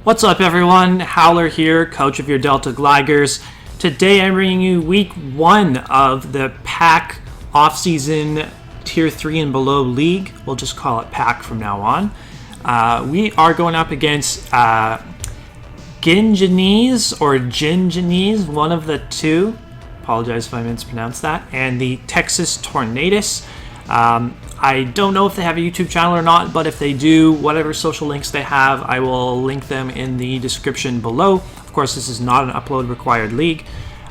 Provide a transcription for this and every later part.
What's up everyone, Howler here, coach of your Delta Gligars. Today I'm bringing you week 1 of the PAC off-season tier 3 and below league. We'll just call it PAC from now on. We are going up against Ginginese or Ginginese, one of the two. Apologize if I mispronounced that. And the Texas Tornadus. I don't know if they have a YouTube channel or not, but if they do, whatever social links they have, I will link them in the description below. Of course, this is not an upload required league,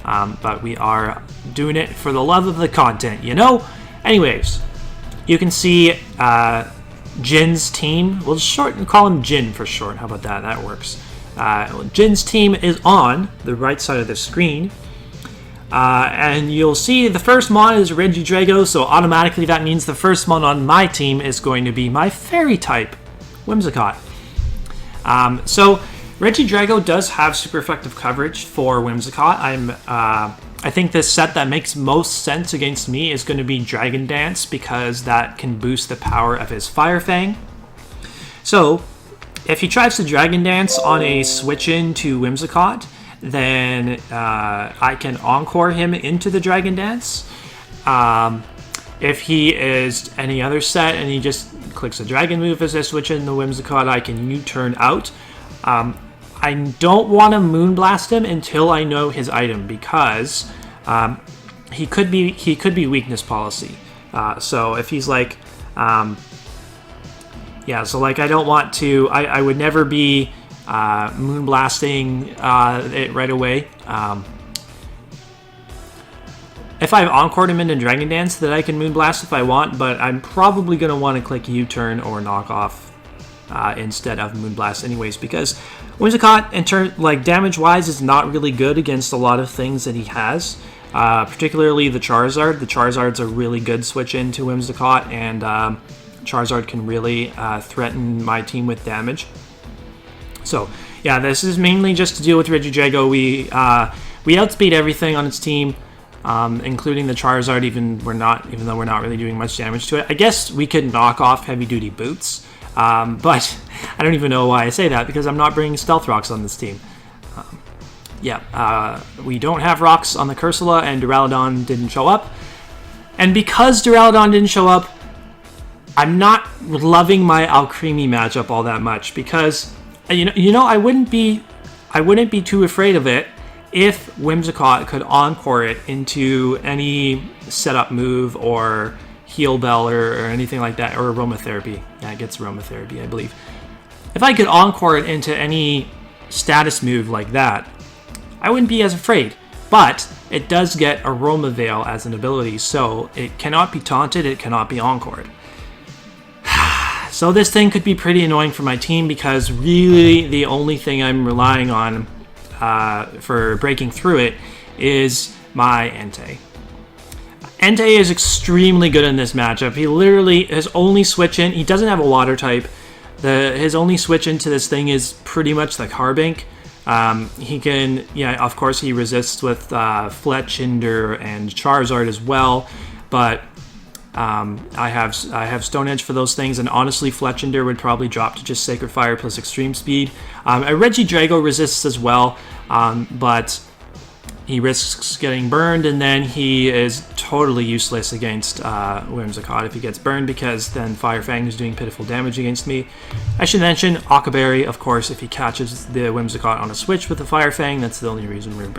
but we are doing it for the love of the content, you know? Anyways, you can see Jin's team. We'll call him Jin for short. How about that? That works. Jin's team is on the right side of the screen. And you'll see the first mon is Regidrago, so automatically that means the first mon on my team is going to be my fairy type, Whimsicott. So Regidrago does have super effective coverage for Whimsicott. I think this set that makes most sense against me is going to be Dragon Dance, because that can boost the power of his Fire Fang. So if he tries to Dragon Dance on a switch in to Whimsicott, then I can Encore him into the Dragon Dance. If he is any other set and he just clicks a Dragon move as I switch in the Whimsicott, I can U-turn out. I don't want to Moonblast him until I know his item, because he could be weakness policy. So if he's like, yeah, so like I don't want to. I would never be Moonblasting it right away. If I've Encored him into Dragon Dance, then I can Moonblast if I want, but I'm probably going to want to click U-turn or Knock Off instead of Moonblast anyways, because Whimsicott, like damage-wise, is not really good against a lot of things that he has, particularly the Charizard. The Charizard's a really good switch into Whimsicott, and Charizard can really threaten my team with damage. So, yeah, this is mainly just to deal with Regidrago. We outspeed everything on its team, including the Charizard, even though we're not really doing much damage to it. I guess we could knock off heavy-duty boots, but I don't even know why I say that, because I'm not bringing Stealth Rocks on this team. We don't have rocks on the Cursula, and Duraludon didn't show up. And because Duraludon didn't show up, I'm not loving my Alcremie matchup all that much, because you know, I wouldn't be too afraid of it if Whimsicott could Encore it into any setup move or Heal Bell or anything like that, or Aromatherapy. Yeah, it gets Aromatherapy, I believe. If I could Encore it into any status move like that, I wouldn't be as afraid. But it does get Aroma Veil as an ability, so it cannot be taunted, it cannot be Encored. So this thing could be pretty annoying for my team, because really the only thing I'm relying on for breaking through it is my Entei. Entei is extremely good in this matchup. He literally, his only switch in, he doesn't have a water type. His only switch into this thing is pretty much the Carbink. He can, yeah, of course he resists with Fletchinder and Charizard as well, but I have Stone Edge for those things, and honestly Fletchinder would probably drop to just Sacred Fire plus Extreme Speed. A Regidrago resists as well, but he risks getting burned, and then he is totally useless against Whimsicott if he gets burned, because then Fire Fang is doing pitiful damage against me. I should mention Occaberry, of course, if he catches the Whimsicott on a switch with the Fire Fang. That's the only reason we're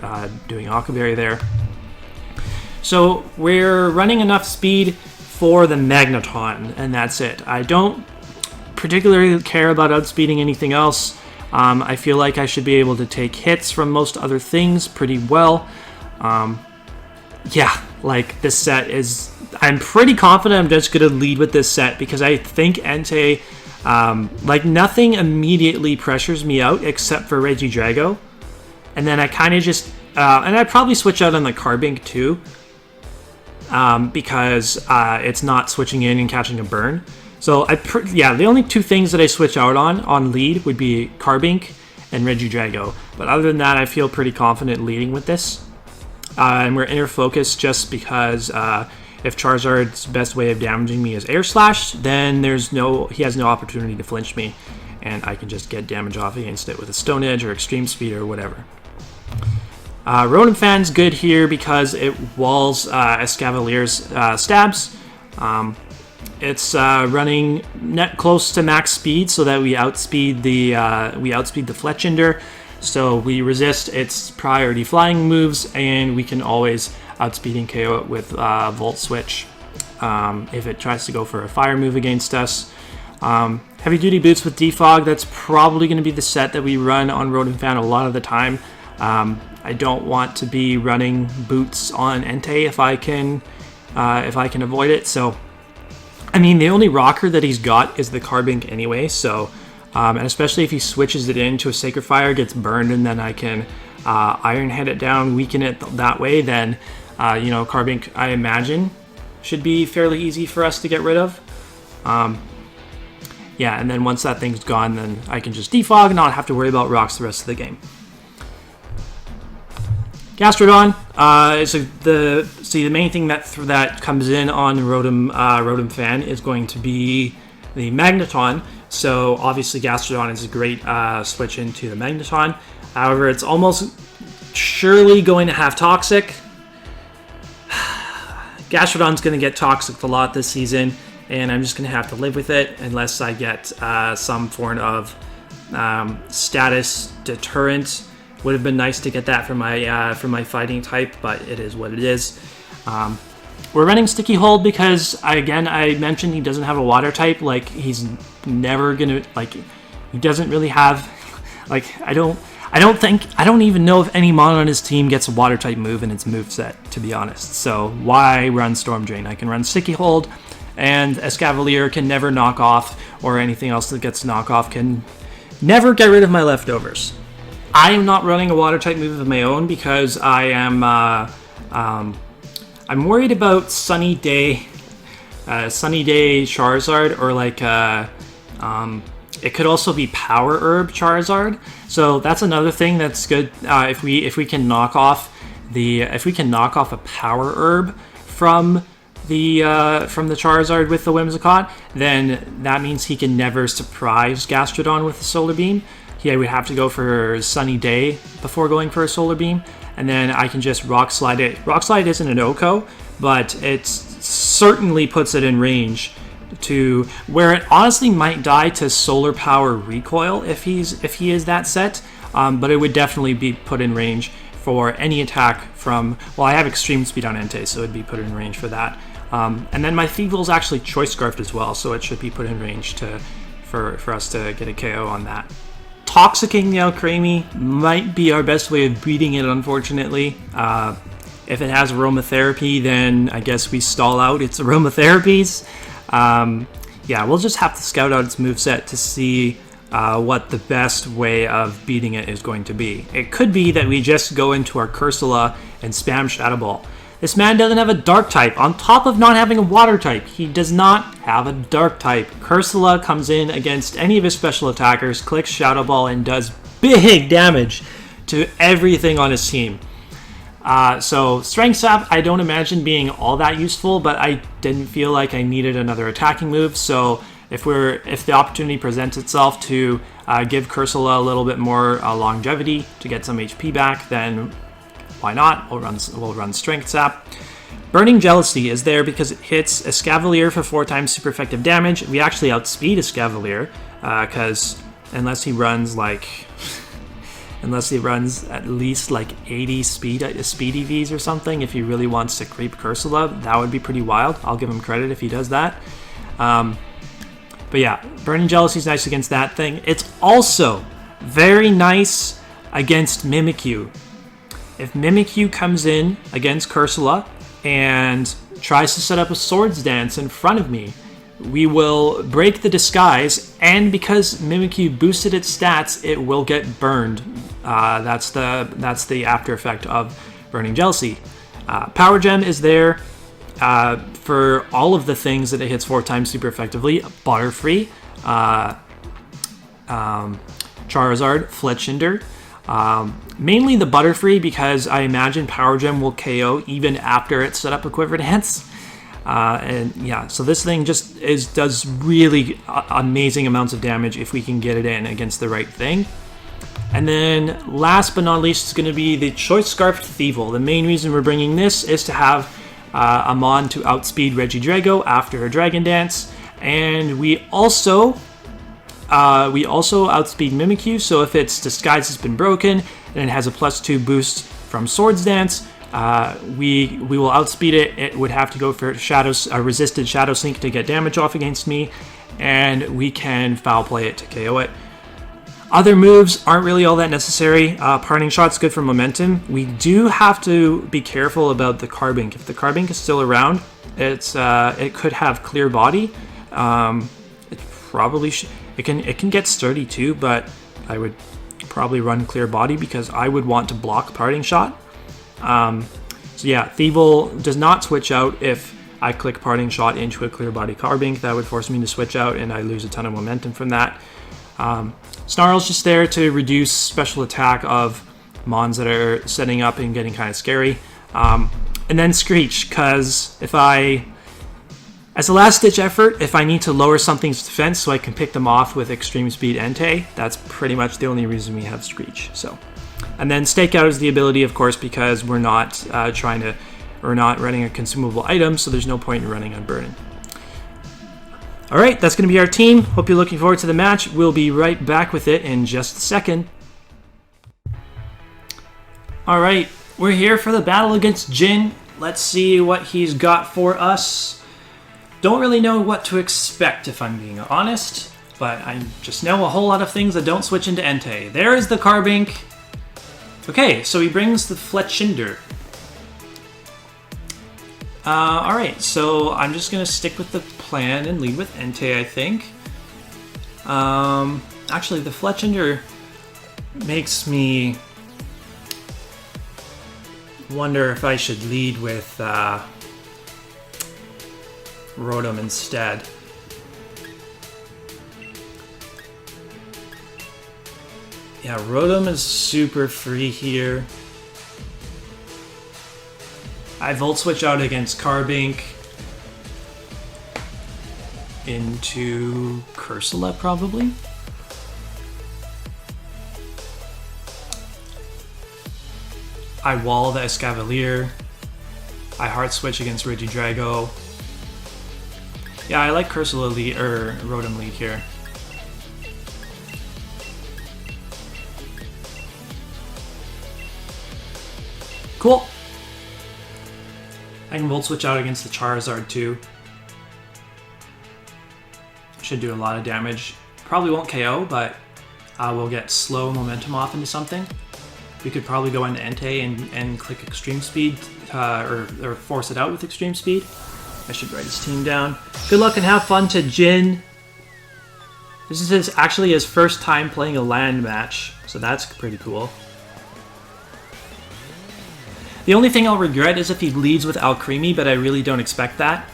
doing Occaberry there. So we're running enough speed for the Magneton, and that's it. I don't particularly care about outspeeding anything else. I feel like I should be able to take hits from most other things pretty well. Yeah, like this set is... I'm pretty confident I'm just going to lead with this set, because I think Entei, like nothing immediately pressures me out except for Regidrago. And then I kind of just... and I'd probably switch out on the Carbink too, because it's not switching in and catching a burn. So yeah, the only two things that I switch out on lead would be Carbink and Regidrago. But other than that, I feel pretty confident leading with this. And we're inner focus just because if Charizard's best way of damaging me is Air Slash, then he has no opportunity to flinch me. and I can just get damage off against it with a Stone Edge or Extreme Speed or whatever. Rotom-Fan's good here because it walls Escavalier's stabs. It's running net close to max speed, so that we outspeed the Fletchinder. So we resist its priority flying moves, and we can always outspeed and KO it with Volt Switch if it tries to go for a fire move against us. Heavy Duty Boots with Defog, that's probably going to be the set that we run on Rotom-Fan a lot of the time. I don't want to be running boots on Entei if I can avoid it. So, I mean, the only rocker that he's got is the Carbink anyway. So, and especially if he switches it into a Sacred Fire, gets burned, and then I can Iron Head it down, weaken it that way. Then, Carbink, I imagine, should be fairly easy for us to get rid of. Yeah, and then once that thing's gone, then I can just defog and not have to worry about rocks the rest of the game. Gastrodon is the main thing that comes in on Rotom-Fan is going to be the Magneton. So obviously Gastrodon is a great switch into the Magneton. However, it's almost surely going to have Toxic. Gastrodon's going to get Toxic a lot this season, and I'm just going to have to live with it unless I get some form of status deterrent. Would have been nice to get that from my fighting type, but it is what it is. We're running Sticky Hold because, I mentioned he doesn't have a water type. Like, he's never gonna, like, he doesn't really have, like, I don't even know if any mon on his team gets a water type move in its moveset, to be honest. So why run Storm Drain? I can run Sticky Hold, and Escavalier can never knock off, or anything else that gets knock off can never get rid of my leftovers. I am not running a water type move of my own because I am I'm worried about Sunny Day Charizard, or like it could also be Power Herb Charizard. So that's another thing that's good. If we can knock off a Power Herb from the Charizard with the Whimsicott, then that means he can never surprise Gastrodon with the Solar Beam. He would have to go for Sunny Day before going for a Solar Beam, and then I can just Rock Slide it. Rock Slide isn't an OHKO, but it certainly puts it in range to where it honestly might die to Solar Power Recoil if he is that set, but it would definitely be put in range for any attack from, well, I have Extreme Speed on Entei, so it would be put in range for that. And then my Thievul is actually Choice Scarfed as well, so it should be put in range for us to get a KO on that. Toxicking the Alcremie might be our best way of beating it, unfortunately. If it has Aromatherapy, then I guess we stall out its Aromatherapies. Yeah, we'll just have to scout out its moveset to see what the best way of beating it is going to be. It could be that we just go into our Cursula and spam Shadow Ball. This man doesn't have a Dark type. On top of not having a Water type, he does not have a Dark type. Cursula comes in against any of his special attackers, clicks Shadow Ball, and does big damage to everything on his team. So Strength Sap, I don't imagine being all that useful, but I didn't feel like I needed another attacking move. So if the opportunity presents itself to give Cursula a little bit more longevity to get some HP back, then why not? We'll run Strength Sap. Burning Jealousy is there because it hits Escavalier for 4 times super effective damage. We actually outspeed Escavalier because unless he runs at least like 80 speed EVs or something, if he really wants to creep Cursula, that would be pretty wild. I'll give him credit if he does that. But yeah, Burning Jealousy is nice against that thing. It's also very nice against Mimikyu. If Mimikyu comes in against Cursula and tries to set up a Swords Dance in front of me, we will break the disguise, and because Mimikyu boosted its stats, it will get burned. That's the after effect of Burning Jealousy. Power Gem is there for all of the things that it hits 4 times super effectively. Butterfree, Charizard, Fletchinder. Mainly the Butterfree because I imagine Power Gem will KO even after it set up a Quiver Dance. And yeah, so this thing just does really amazing amounts of damage if we can get it in against the right thing. And then last but not least is going to be the Choice Scarfed Thievul. The main reason we're bringing this is to have a mon to outspeed Regidrago after a Dragon Dance. And we also outspeed Mimikyu, so if its disguise has been broken and it has a +2 boost from Swords Dance, we will outspeed it. It would have to go for a resisted Shadow Sneak to get damage off against me, and we can Foul Play it to KO it. Other moves aren't really all that necessary. Parting Shot's good for momentum. We do have to be careful about the Carbink. If the Carbink is still around, it could have Clear Body. It probably it can get Sturdy too, but I would probably run Clear Body because I would want to block Parting Shot. So yeah, Thievul does not switch out if I click Parting Shot into a Clear Body Carbink. That would force me to switch out, and I lose a ton of momentum from that. Snarl's just there to reduce special attack of mons that are setting up and getting kind of scary. And then Screech, because as a last-ditch effort, if I need to lower something's defense so I can pick them off with Extreme Speed Entei, that's pretty much the only reason we have Screech. So, and then Stakeout is the ability, of course, because we're not running a consumable item, so there's no point in running Unburden. Alright, that's going to be our team. Hope you're looking forward to the match. We'll be right back with it in just a second. Alright, we're here for the battle against Jin. Let's see what he's got for us. Don't really know what to expect, if I'm being honest, but I just know a whole lot of things that don't switch into Entei. There is the Carbink. Okay, so he brings the Fletchinder. Alright, so I'm just going to stick with the plan and lead with Entei, I think. Actually, the Fletchinder makes me wonder if I should lead with Rotom instead. Yeah, Rotom is super free here. I Volt Switch out against Carbink into Cursula, probably. I wall the Escavalier. I Heart Switch against Regidrago. Yeah, I like Cursula lead, or Rotom lead here. Cool. I can Volt Switch out against the Charizard too. Should do a lot of damage. Probably won't KO, but we'll get slow momentum off into something. We could probably go into Entei and click Extreme Speed, or force it out with Extreme Speed. I should write his team down. Good luck and have fun to Jin. This is actually his first time playing a land match, so that's pretty cool. The only thing I'll regret is if he leads with Alcremie, but I really don't expect that.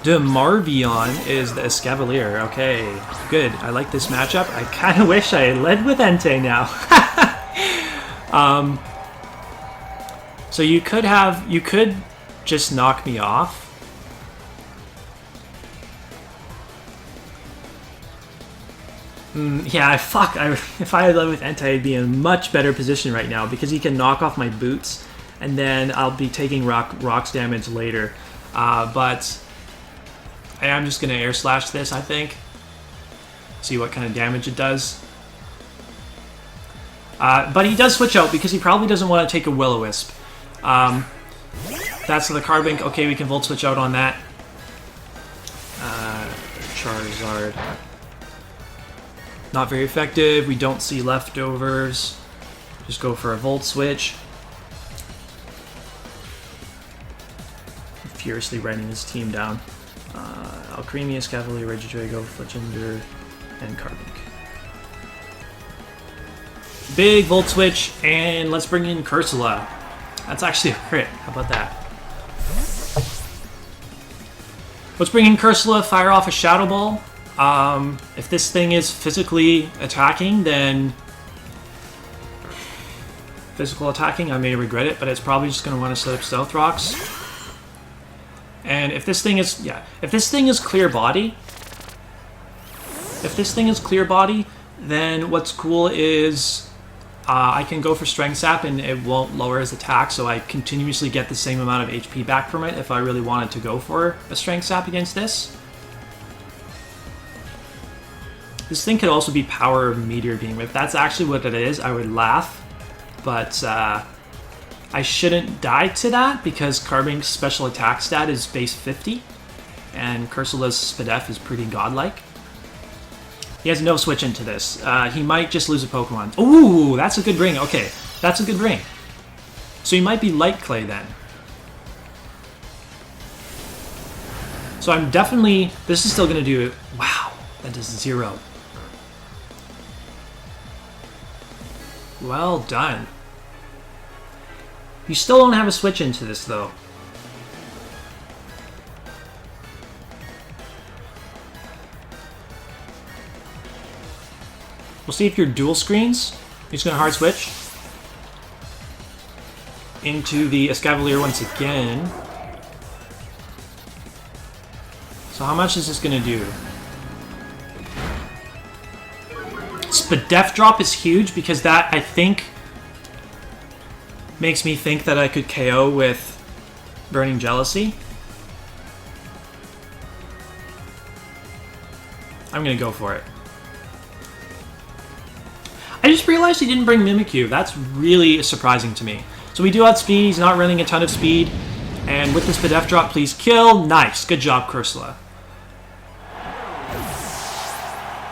Demarvion is the Escavalier. Okay, good. I like this matchup. I kind of wish I had led with Entei now. So you could just knock me off. Yeah, fuck. If I had led with Entei, I'd be in a much better position right now because he can knock off my boots, and then I'll be taking rocks damage later. But I'm just gonna Air Slash this, I think. See what kind of damage it does. But he does switch out because he probably doesn't want to take a Will-O-Wisp. That's the Carbink. Okay, we can Volt Switch out on that. Charizard. Not very effective. We don't see leftovers. Just go for a Volt Switch. Furiously writing his team down. Alcremie, Escavalier, Regidrago, Fletchinder, and Carbink. Big Volt Switch, and let's bring in Cursula. That's actually a crit. How about that? Let's bring in Cursula, fire off a Shadow Ball. If this thing is physically attacking, then I may regret it, but it's probably just going to want to set up Stealth Rocks. And if this thing is, yeah, if this thing is clear body, then what's cool is I can go for Strength Sap and it won't lower his attack, so I continuously get the same amount of HP back from it if I really wanted to go for a Strength Sap against this. This thing could also be Power Meteor Beam. If that's actually what it is, I would laugh. But I shouldn't die to that because Carbink's special attack stat is base 50. And Cursula's Spadef is pretty godlike. He has no switch into this. He might just lose a Pokemon. Ooh, that's a good ring. Okay, that's a good ring. So he might be Light Clay then. So I'm definitely... This is still going to do... Wow, that does 0. Well done. You still don't have a switch into this, though. We'll see if you're dual screens. He's going to hard switch into the Escavalier once again. So how much is this going to do? Spadef drop is huge because that, I think, makes me think that I could KO with Burning Jealousy. I'm going to go for it. I just realized he didn't bring Mimikyu. That's really surprising to me. So we do have speed. He's not running a ton of speed. And with this Spadef drop, please kill. Nice. Good job, Cursula.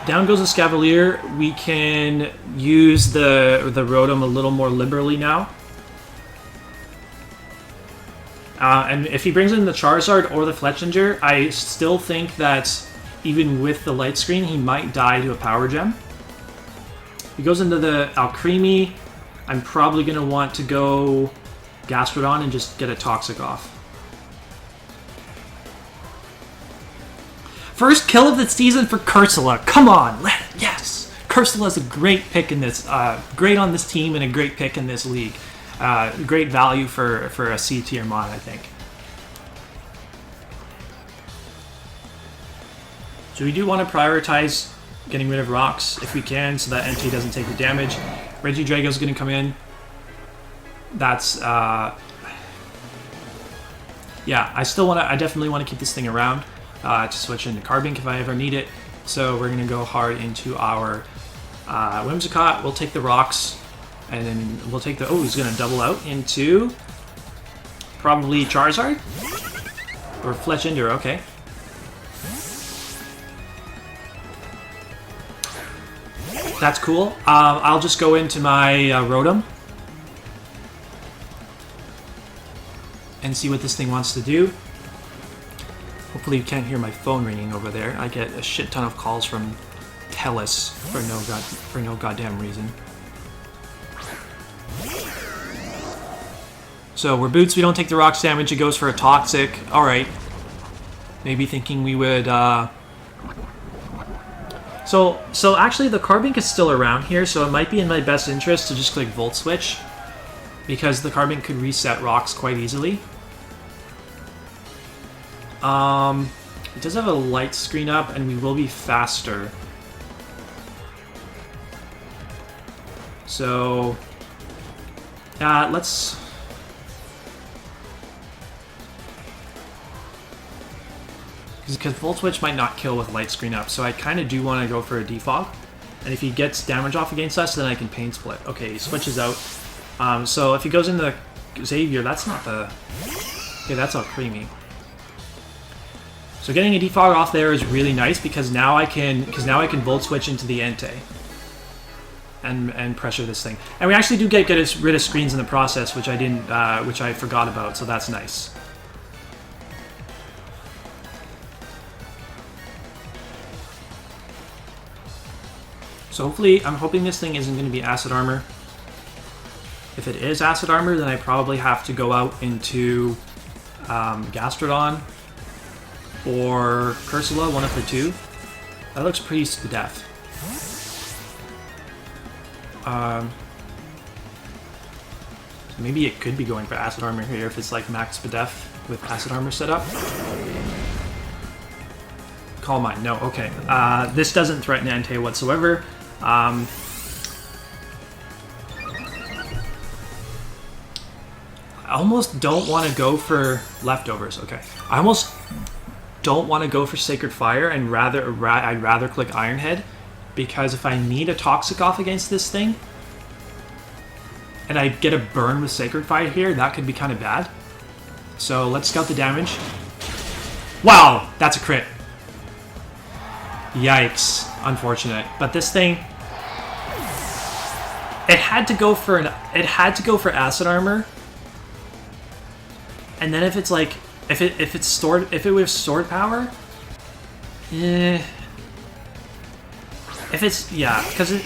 Down goes the Escavalier. We can use the Rotom a little more liberally now. And if he brings in the Charizard or the Fletchinger, I still think that even with the light screen, he might die to a Power Gem. He goes into the Alcremie. I'm probably going to want to go Gastrodon and just get a Toxic off. First kill of the season for Cursula. Come on. Yes. Cursula's a great pick in this. Great on this team and a great pick in this league. Great value for a C tier mod, I think. So we do want to prioritize getting rid of rocks if we can so that NT doesn't take the damage. Regidrago's going to come in. That's... yeah, I definitely want to keep this thing around to switch into Carbink if I ever need it. So we're going to go hard into our Whimsicott. We'll take the rocks and then we'll take the... Oh, he's going to double out into probably Charizard or Fletchinder, okay. That's cool. I'll just go into my Rotom and see what this thing wants to do. Hopefully you can't hear my phone ringing over there. I get a shit ton of calls from Telus for no goddamn reason. So we're Boots. We don't take the rocks damage. It goes for a Toxic. All right. Maybe thinking we would... So actually the Carbink is still around here, so it might be in my best interest to just click Volt Switch, because the Carbink could reset rocks quite easily. It does have a light screen up, and we will be faster. So, let's... Because Volt Switch might not kill with light screen up, so I kind of do want to go for a Defog. And if he gets damage off against us, then I can Pain Split. Okay, he switches out. So if he goes into Xavier, that's not the... Okay, that's all creamy. So getting a Defog off there is really nice because now I can Volt Switch into the Entei and pressure this thing. And we actually do get rid of screens in the process, which I forgot about, so that's nice. So hopefully, I'm hoping this thing isn't going to be Acid Armor. If it is Acid Armor, then I probably have to go out into Gastrodon or Cursula, one of the two. That looks pretty Spadef. Maybe it could be going for Acid Armor here if it's like Max Spadef. with Acid Armor set up. Calm Mind, no, okay. This doesn't threaten Entei whatsoever. I almost don't want to go for Leftovers, okay. I almost don't want to go for Sacred Fire, and I'd rather click Ironhead, because if I need a Toxic off against this thing, and I get a burn with Sacred Fire here, that could be kind of bad. So let's scout the damage. Wow, that's a crit. Yikes, unfortunate. But this thing, it had to go for Acid Armor. And then if it's like, if it was Sword Power, if it's, yeah, because it,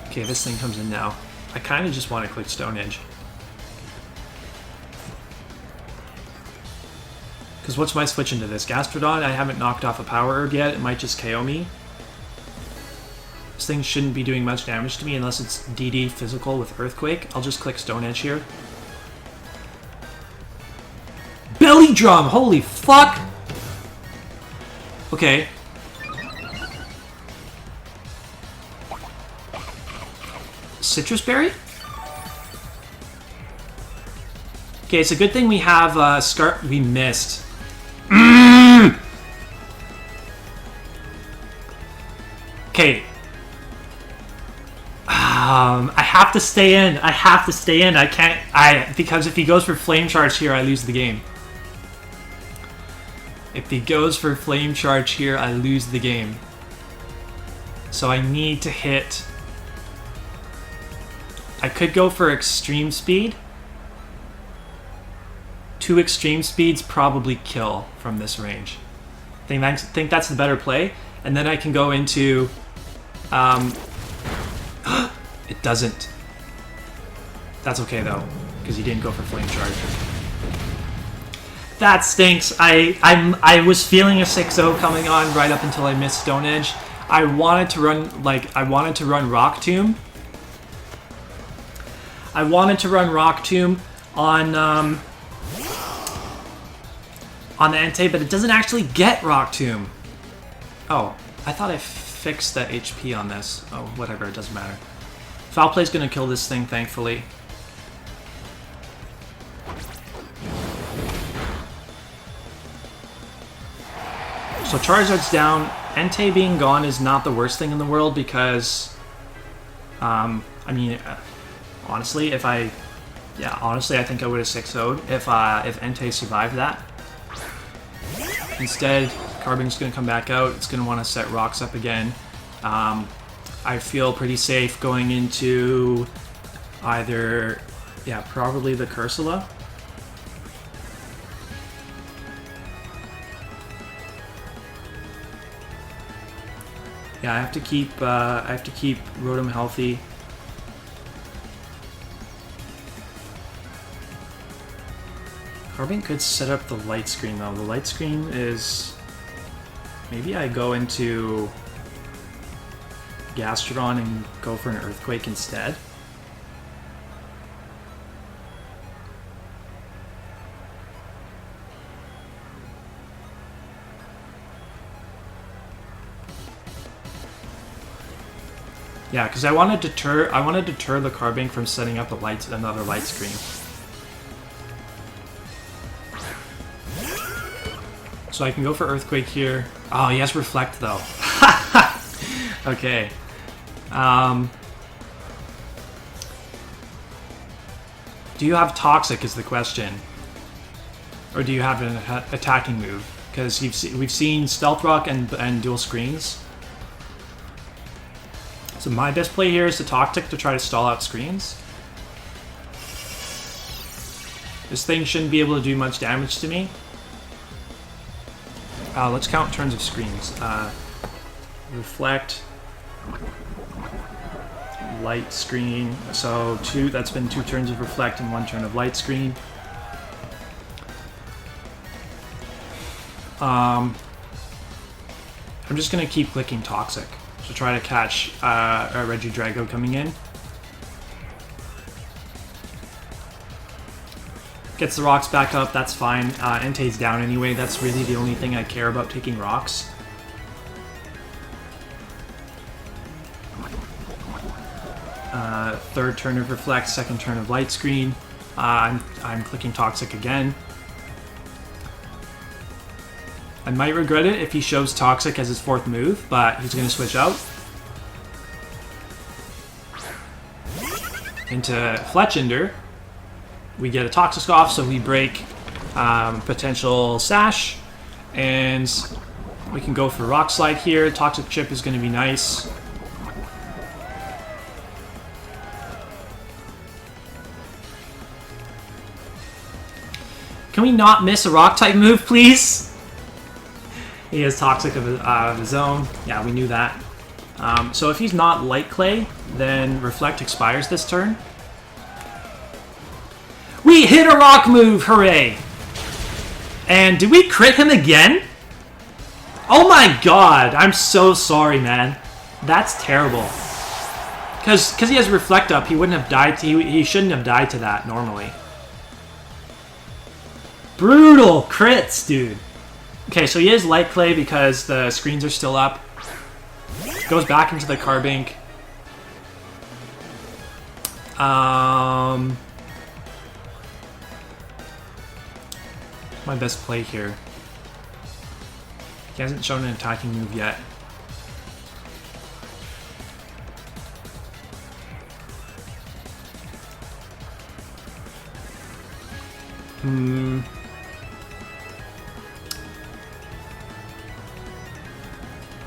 okay, this thing comes in now. I kind of just want to click Stone Edge. Because what's my switch into this? Gastrodon, I haven't knocked off a Power Herb yet. It might just KO me. This thing shouldn't be doing much damage to me unless it's DD physical with Earthquake. I'll just click Stone Edge here. Belly Drum! Holy fuck! Okay. Citrus Berry? Okay, it's a good thing we have we missed. Okay. I have to stay in. I have to stay in. I can't. Because if he goes for Flame Charge here, I lose the game. If he goes for Flame Charge here, I lose the game. So I need to hit. I could go for Extreme Speed. 2 Extreme Speeds probably kill from this range. I think that's the better play. And then I can go into... it doesn't. That's okay though, because he didn't go for Flame Charge. That stinks. I was feeling a 6-0 coming on right up until I missed Stone Edge. I wanted to run Rock Tomb. I wanted to run Rock Tomb on the Entei, but it doesn't actually get Rock Tomb. Oh, I thought I fixed the HP on this. Oh, whatever, it doesn't matter. Foul Play's gonna kill this thing, thankfully. So Charizard's down. Entei being gone is not the worst thing in the world because, I mean, honestly, I think I would have 6-0'd if Entei survived that. Instead, Carbon's going to come back out. It's going to want to set rocks up again. I feel pretty safe going into either, yeah, probably the Cursula. Yeah, I have to keep Rotom healthy. Carbon could set up the light screen though. The light screen is... Maybe I go into Gastrodon and go for an Earthquake instead. Yeah, because I want to deter the Carbink from setting up another light screen. So I can go for Earthquake here. Oh, he has Reflect, though. Okay. Do you have Toxic is the question. Or do you have an attacking move? Because we've seen Stealth Rock and Dual Screens. So my best play here is to Toxic to try to stall out screens. This thing shouldn't be able to do much damage to me. Let's count turns of screens. Reflect, light screen. So that's been 2 turns of Reflect and 1 turn of light screen. I'm just gonna keep clicking Toxic to try to catch a Regidrago coming in. Gets the rocks back up, that's fine. Entei's down anyway, that's really the only thing I care about taking rocks. Third turn of Reflect, second turn of Light Screen. I'm clicking Toxic again. I might regret it if he shows Toxic as his fourth move, but he's going to switch out. Into Fletchinder. We get a Toxic off, so we break potential Sash. And we can go for Rock Slide here. Toxic Chip is going to be nice. Can we not miss a Rock-type move, please? He has Toxic of his own. Yeah, we knew that. So if he's not Light Clay, then Reflect expires this turn. We hit a Rock move! Hooray! And did we crit him again? Oh my god! I'm so sorry, man. That's terrible. Because he has Reflect up, he wouldn't have died. He shouldn't have died to that normally. Brutal crits, dude. Okay, so he is Light Clay because the screens are still up. Goes back into the Carbink. My best play here. He hasn't shown an attacking move yet.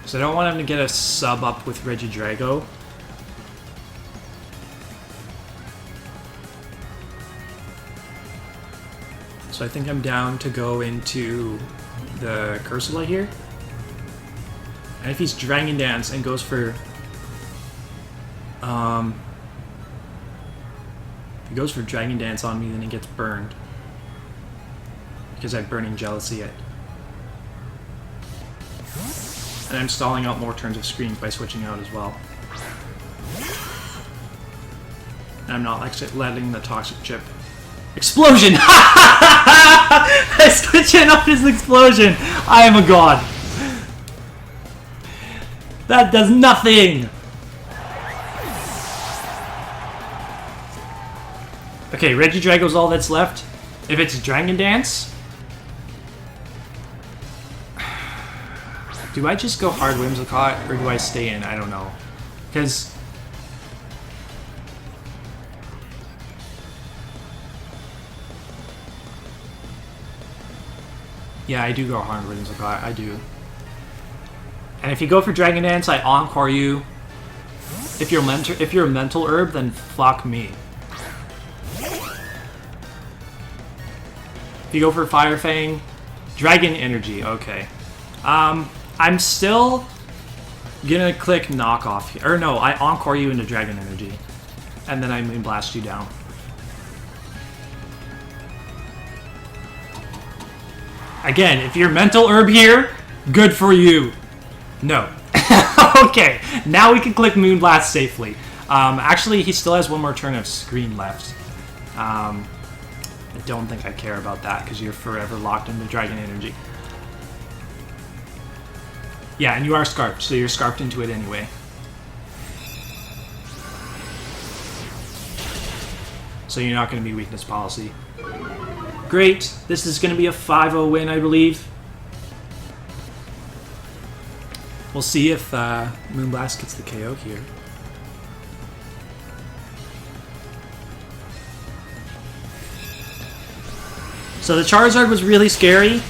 So I don't want him to get a sub up with Regidrago. So I think I'm down to go into the Cursula here. And if he's Dragon Dance and goes for... if he goes for Dragon Dance on me, then he gets burned. Because I have Burning Jealousy it. And I'm stalling out more turns of screens by switching out as well. And I'm not like letting the Toxic Chip. Explosion! I switch in on his Explosion! I am a god. That does nothing! Okay, Regidrago's all that's left. If it's Dragon Dance... Do I just go hard Whimsicott, or do I stay in? I don't know. Because... Yeah, I do go hard Whimsicott. I do. And if you go for Dragon Dance, I Encore you. If you're a mental herb, then fuck me. If you go for Fire Fang, Dragon Energy, okay. I'm still gonna click Knockoff here. Or no, I Encore you into Dragon Energy. And then I Moonblast you down. Again, if you're Mental Herb here, good for you. No. Okay, now we can click Moonblast safely. Actually, he still has one more turn of screen left. I don't think I care about that because you're forever locked into Dragon Energy. Yeah, and you are Scarfed, so you're Scarfed into it anyway. So you're not going to be Weakness Policy. Great. This is going to be a 5-0 win, I believe. We'll see if Moonblast gets the KO here. So the Charizard was really scary.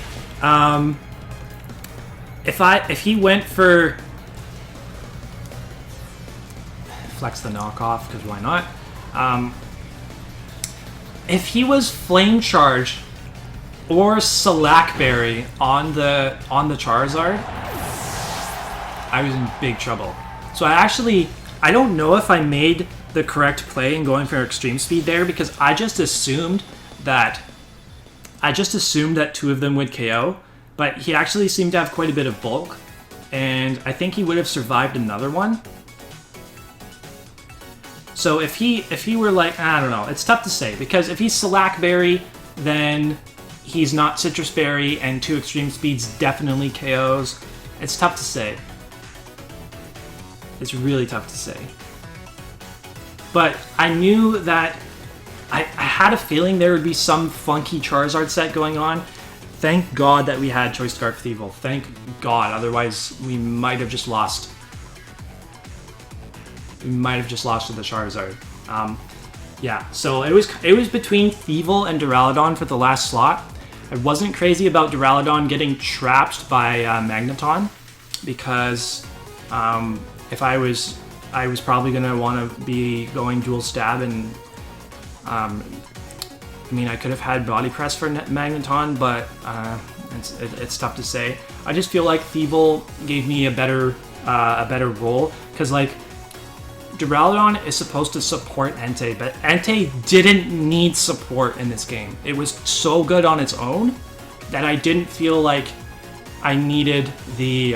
If he went for flex the knockoff, because why not? If he was Flame Charge or Slackberry on the Charizard, I was in big trouble. So I don't know if I made the correct play in going for Extreme Speed there, because I just assumed that two of them would KO. But he actually seemed to have quite a bit of bulk, and I think he would have survived another one. So if he were like, I don't know, it's tough to say, because if he's Slackberry, then he's not Citrus Berry, and 2 extreme speeds definitely KOs. It's tough to say. It's really tough to say. But I knew that I had a feeling there would be some funky Charizard set going on. Thank God that we had Choice Scarf Thievul. Thank God. Otherwise, we might have just lost. We might have just lost to the Charizard. Yeah, so it was between Thievul and Duraludon for the last slot. I wasn't crazy about Duraludon getting trapped by Magneton, because if I was probably gonna want to be going dual stab, and I mean, I could have had Body Press for Magneton, but it's tough to say. I just feel like Thievul gave me a better role, because like Duraludon is supposed to support Entei, but Entei didn't need support in this game. It was so good on its own that I didn't feel like I needed the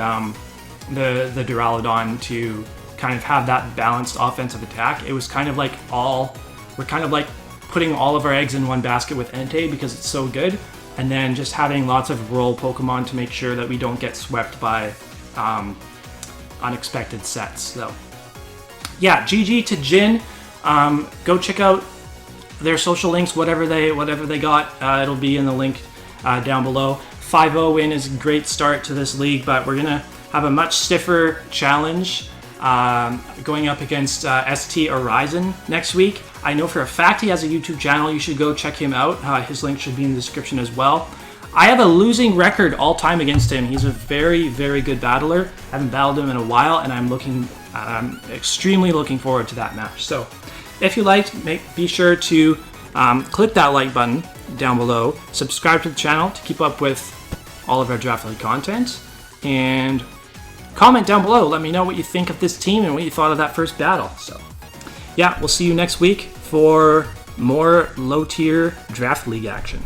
Duraludon to kind of have that balanced offensive attack. It was kind of like we're kind of like putting all of our eggs in one basket with Entei because it's so good, and then just having lots of role Pokemon to make sure that we don't get swept by unexpected sets. So yeah, GG to Jin. Go check out their social links, whatever they got. It'll be in the link down below. 5-0 win is a great start to this league, but we're gonna have a much stiffer challenge going up against ST Horizon next week. I know for a fact he has a YouTube channel. You should go check him out. His link should be in the description as well. I have a losing record all time against him. He's a very, very good battler. I haven't battled him in a while, and I'm extremely looking forward to that match. So if you liked, be sure to click that like button down below, subscribe to the channel to keep up with all of our Draft League content, and comment down below. Let me know what you think of this team and what you thought of that first battle. So yeah, we'll see you next week for more low-tier Draft League action.